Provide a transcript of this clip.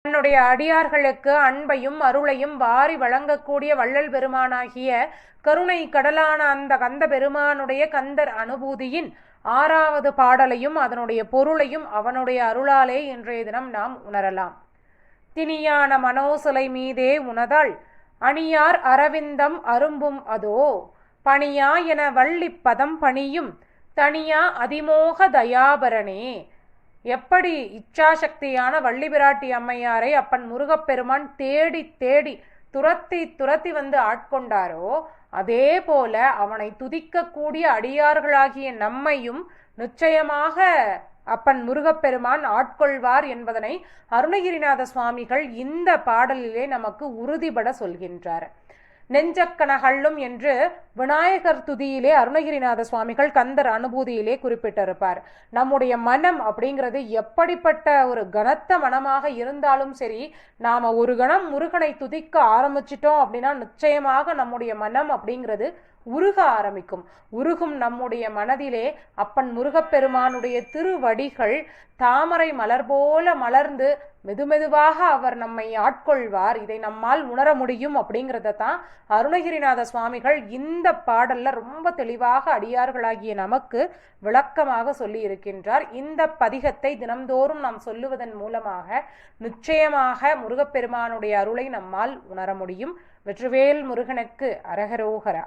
தன்னுடைய அடியார்களுக்கு அன்பையும் அருளையும் வாரி வழங்கக்கூடிய வள்ளல் பெருமானாகிய கருணை கடலான அந்த கந்த பெருமானுடைய கந்தர் அனுபூதியின் 6வது பாடலையும் அதனுடைய பொருளையும் அவனுடைய அருளாலே இன்றைய தினம் நாம் உணரலாம். திணியான மனோசலை மீதே உணதாள் அணியார் அரவிந்தம் அரும்பும் அதோ பணியா என வள்ளிப் பதம் பணியும் தனியா அதிமோக தயாபரணே. எப்படி இச்சாசக்தியான வள்ளி பிராட்டி அம்மையாரை அப்பன் முருகப்பெருமான் தேடி தேடி துரத்தி துரத்தி வந்து ஆட்கொண்டாரோ அதே போல அவனை துதிக்கக்கூடிய அடியார்களாகிய நம்மையும் நிச்சயமாக அப்பன் முருகப்பெருமான் ஆட்கொள்வார் என்பதனை அருணகிரிநாத சுவாமிகள் இந்த பாடலிலே நமக்கு உறுதிபட சொல்கின்றார். நெஞ்சக்கனகள்ளும் என்று விநாயகர் துதியிலே அருணகிரிநாத சுவாமிகள் கந்தர் அனுபூதியிலே குறிப்பிட்டிருப்பார். நம்முடைய மனம் அப்படிங்கிறது எப்படிப்பட்ட ஒரு கனத்த மனமாக இருந்தாலும் சரி, நாம ஒரு கணம் முருகனை துதிக்க ஆரம்பிச்சிட்டோம் அப்படின்னா நிச்சயமாக நம்முடைய மனம் அப்படிங்கிறது உருக ஆரம்பிக்கும். உருகும் நம்முடைய மனதிலே அப்பன் முருகப்பெருமானுடைய திருவடிகள் தாமரை மலர் போல மலர்ந்து மெதுமெதுவாக அவர் நம்மை ஆட்கொள்வார். இதை நம்மால் உணர முடியும் அப்படிங்கிறத தான் அருணகிரிநாத சுவாமிகள் இந்த பாடல்ல ரொம்ப தெளிவாக அடியார்களாகிய நமக்கு விளக்கமாக சொல்லி இருக்கின்றார். இந்த பதிகத்தை தினம்தோறும் நாம் சொல்லுவதன் மூலமாக நிச்சயமாக முருகப்பெருமானுடைய அருளை நம்மால் உணர முடியும். வெற்றிவேல் முருகனுக்கு அரகரோகரா.